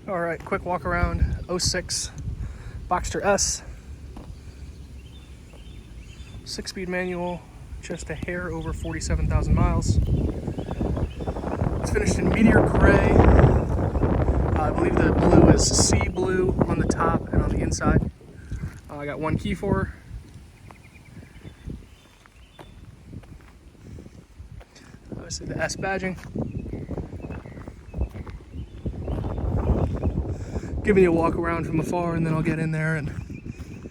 All right, quick walk around. '06 Boxster S. 6-speed manual, just a hair over 47,000 miles. It's finished in Meteor gray. I believe the blue is sea blue on the top and on the inside. I got one key for her. Obviously the S badging. Giving you a walk around from afar, and then I'll get in there and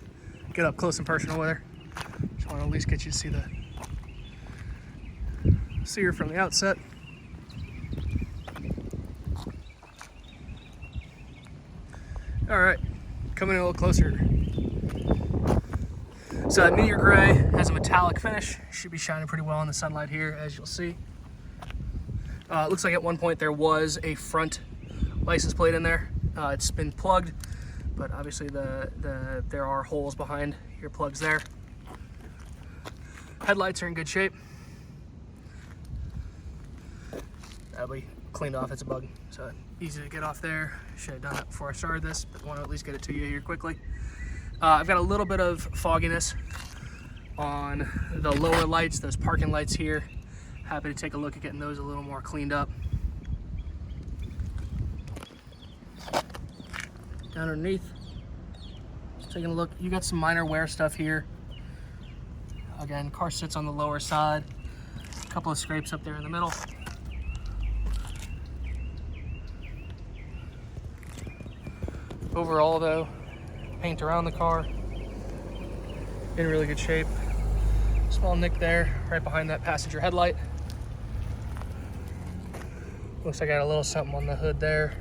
get up close and personal with her. Just want to at least get you to see her from the outset. All right, coming in a little closer. So that Meteor gray has a metallic finish. Should be shining pretty well in the sunlight here, as you'll see. It looks like at one point there was a front license plate in there. It's been plugged, but obviously there are holes behind your plugs there. Headlights are in good shape. That'll be cleaned off, it's a bug, so easy to get off there. Should have done that before I started this, but want to at least get it to you here quickly. I've got a little bit of fogginess on the lower lights, those parking lights here. Happy to take a look at getting those a little more cleaned up. Down underneath, just taking a look. You got some minor wear stuff here. Again, car sits on the lower side. A couple of scrapes up there in the middle. Overall though, paint around the car in really good shape. Small nick there, right behind that passenger headlight. Looks like I got a little something on the hood there.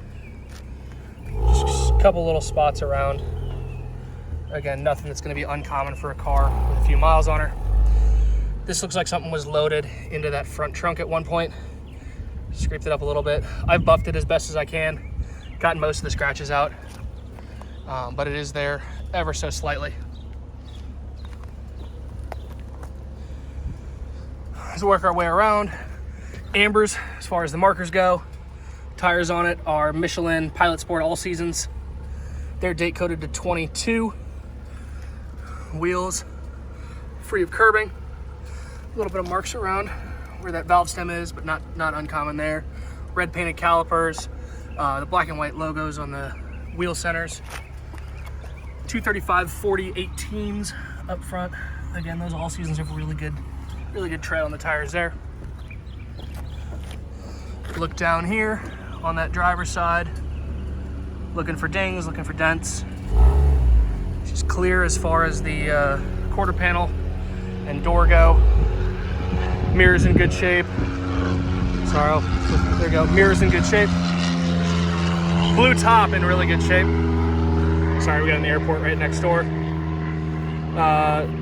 Just a couple little spots around. Again, nothing that's gonna be uncommon for a car with a few miles on her. This looks like something was loaded into that front trunk at one point. Scraped it up a little bit. I've buffed it as best as I can. Gotten most of the scratches out, but it is there ever so slightly. Let's work our way around. Ambers, as far as the markers go. Tires on it are Michelin Pilot Sport All Seasons. They're date coded to 22. Wheels free of curbing. A little bit of marks around where that valve stem is, but not uncommon there. Red painted calipers, the black and white logos on the wheel centers. 235/40 18s up front. Again, those All Seasons have really good tread on the tires there. Look down here on that driver's side. Looking for dings, looking for dents. Just clear as far as the quarter panel and door go. Mirrors in good shape. Sorry, there you go. Mirrors in good shape. Blue top in really good shape. Sorry, we got in the airport right next door.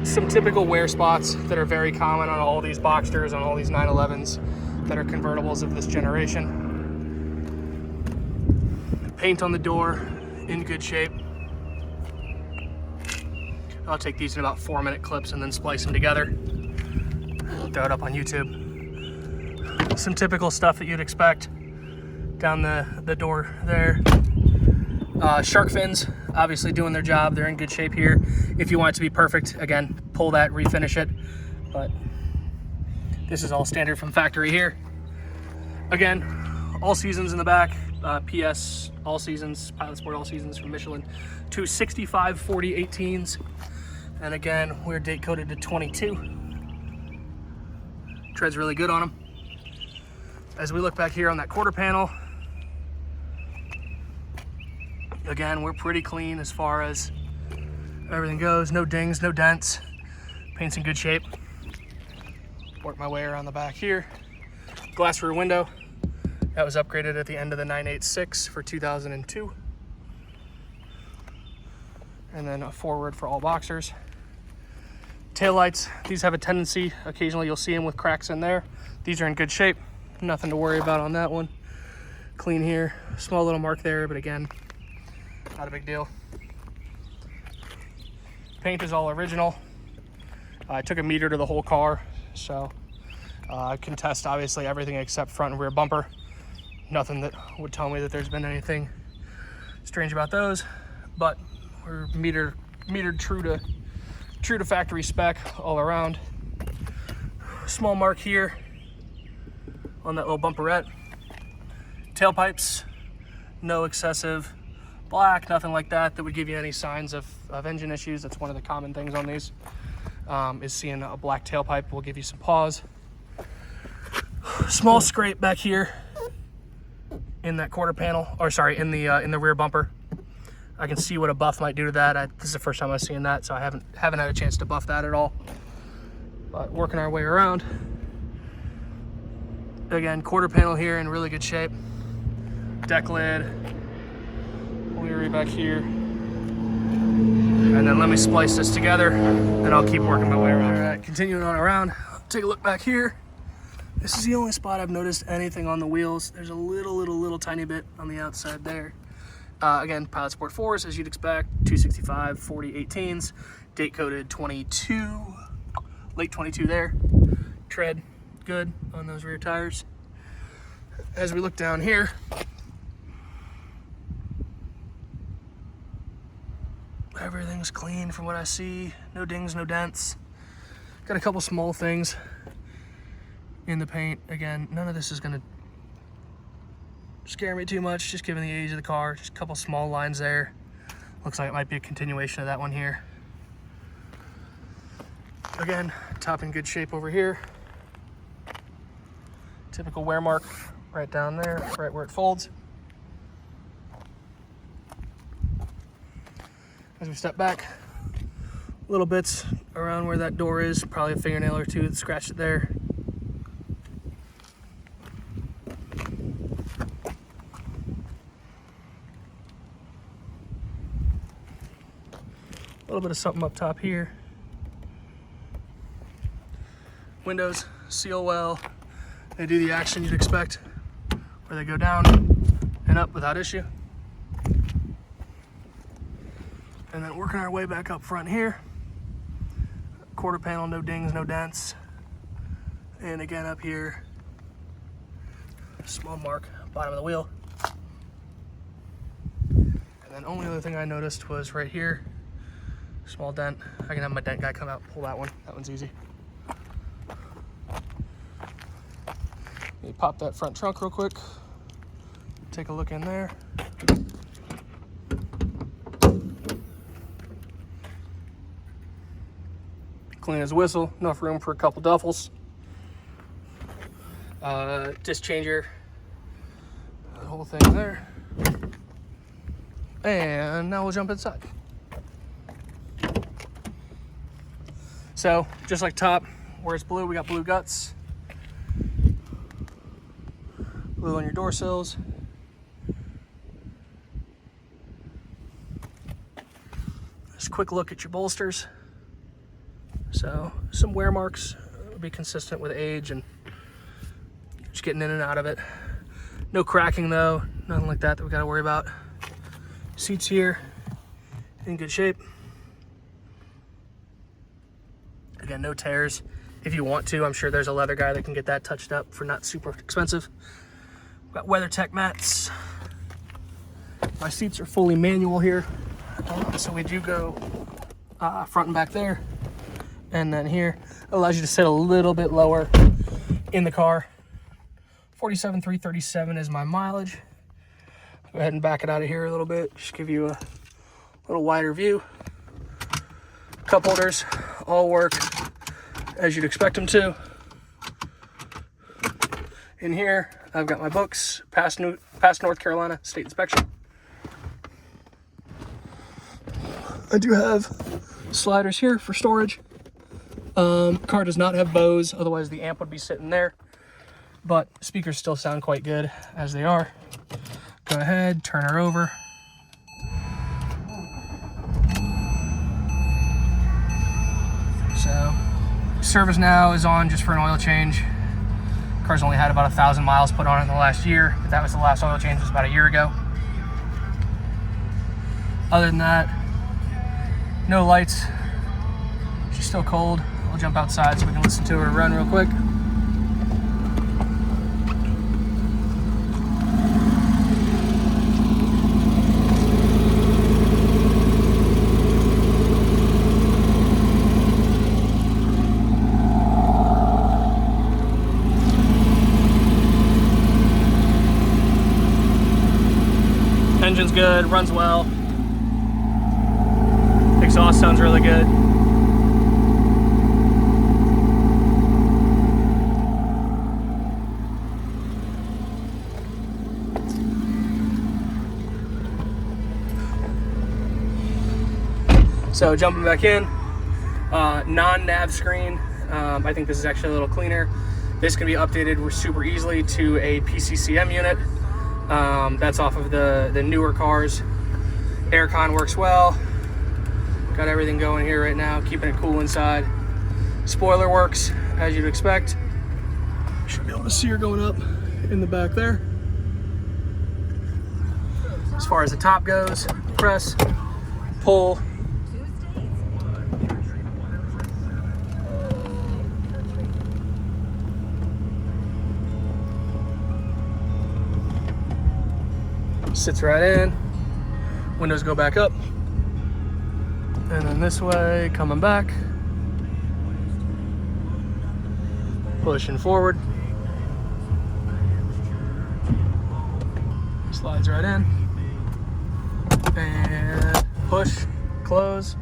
Some typical wear spots that are very common on all these Boxsters, on all these 911s that are convertibles of this generation. Paint on the door in good shape. I'll take these in about 4-minute clips and then splice them together. Throw it up on YouTube. Some typical stuff that you'd expect down the door there. Shark fins, obviously doing their job. They're in good shape here. If you want it to be perfect, again, pull that, refinish it. But this is all standard from factory here. Again, All Seasons in the back. PS All Seasons, Pilot Sport All Seasons from Michelin. 265/40 18s. And again, we're date coded to 22. Tread's really good on them. As we look back here on that quarter panel, again, we're pretty clean as far as everything goes. No dings, no dents. Paint's in good shape. Work my way around the back here. Glass rear window. That was upgraded at the end of the 986 for 2002. And then a forward for all Boxsters. Taillights, these have a tendency, occasionally you'll see them with cracks in there. These are in good shape. Nothing to worry about on that one. Clean here. Small little mark there, but again, not a big deal. Paint is all original. I took a meter to the whole car, so I can test obviously everything except front and rear bumper. Nothing that would tell me that there's been anything strange about those, but we're metered true to factory spec all around. Small mark here on that little bumperette. Tailpipes, no excessive black, nothing like that would give you any signs of engine issues. That's one of the common things on these, is seeing a black tailpipe will give you some pause. Small scrape back here in that quarter panel, or sorry, in the rear bumper. I can see what a buff might do to that. This is the first time I've seen that, so I haven't had a chance to buff that at all. But working our way around. Again, quarter panel here in really good shape. Deck lid, Leary back here. And then let me splice this together and I'll keep working my way around. All right, continuing on around, take a look back here. This is the only spot I've noticed anything on the wheels. There's a little tiny bit on the outside there. Again, Pilot Sport 4s, as you'd expect, 265, 40, 18s, date coded 22, late 22 there. Tread good on those rear tires. As we look down here, everything's clean from what I see. No dings, no dents. Got a couple small things in the paint. Again, none of this is gonna scare me too much, just given the age of the car. Just a couple small lines there. Looks like it might be a continuation of that one here. Again, top in good shape over here. Typical wear mark right down there, right where it folds. As we step back, little bits around where that door is, probably a fingernail or two that scratched it there. A little bit of something up top here. Windows seal well. They do the action you'd expect, where they go down and up without issue. And then working our way back up front here. Quarter panel, no dings, no dents. And again up here, small mark, bottom of the wheel. And then only other thing I noticed was right here, small dent. I can have my dent guy come out and pull that one. That one's easy. Let me pop that front trunk real quick. Take a look in there. Clean as a whistle, enough room for a couple duffels. Disc changer, the whole thing there. And now we'll jump inside. So, just like top, where it's blue, we got blue guts. Blue on your door sills. Just a quick look at your bolsters. So some wear marks would be consistent with age and just getting in and out of it. No cracking though, nothing like that we gotta worry about. Seats here in good shape. Again, no tears. If you want to, I'm sure there's a leather guy that can get that touched up for not super expensive. Got WeatherTech mats. My seats are fully manual here. So we do go front and back there. And then here, it allows you to sit a little bit lower in the car. 47,337 is my mileage. Go ahead and back it out of here a little bit. Just give you a little wider view. Cup holders all work as you'd expect them to. In here, I've got my books, past North Carolina state inspection. I do have sliders here for storage. Car does not have Bose, otherwise the amp would be sitting there. But speakers still sound quite good as they are. Go ahead, turn her over. So, service now is on just for an oil change. Car's only had about 1,000 miles put on it in the last year. But that was the last oil change, was about a year ago. Other than that, no lights. She's still cold. We'll jump outside so we can listen to her run real quick. Engine's good, runs well. Exhaust sounds really good. So jumping back in, non-nav screen. I think this is actually a little cleaner. This can be updated super easily to a PCCM unit. That's off of the newer cars. Aircon works well. Got everything going here right now, keeping it cool inside. Spoiler works as you'd expect. Should be able to see her going up in the back there. As far as the top goes, press, pull. Sits right in. Windows go back up. And then this way, coming back. Pushing forward. Slides right in. And push, close.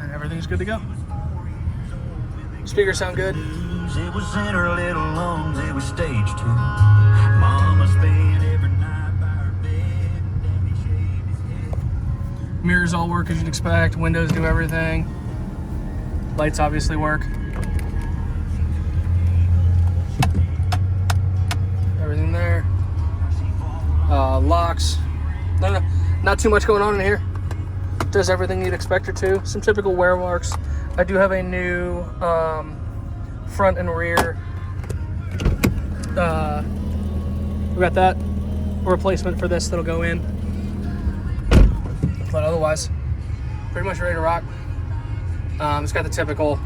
And everything's good to go. Speakers sound good. It was in her little lungs, it was stage 2. Mama spent every night by her bed. Daddy shaved his head. Mirrors all work as you'd expect. Windows do everything. Lights obviously work. Everything there. Locks. Not too much going on in here. Does everything you'd expect her to. Some typical wear marks. I do have a new front and rear. We got that replacement for this that'll go in. But otherwise, pretty much ready to rock. It's got the typical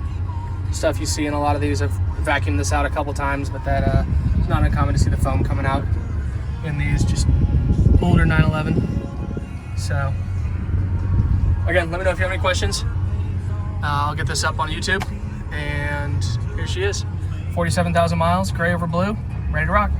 stuff you see in a lot of these. I've vacuumed this out a couple times, but that it's not uncommon to see the foam coming out in these, just older 911. So, again, let me know if you have any questions. I'll get this up on YouTube, and here she is. 47,000 miles, gray over blue, ready to rock.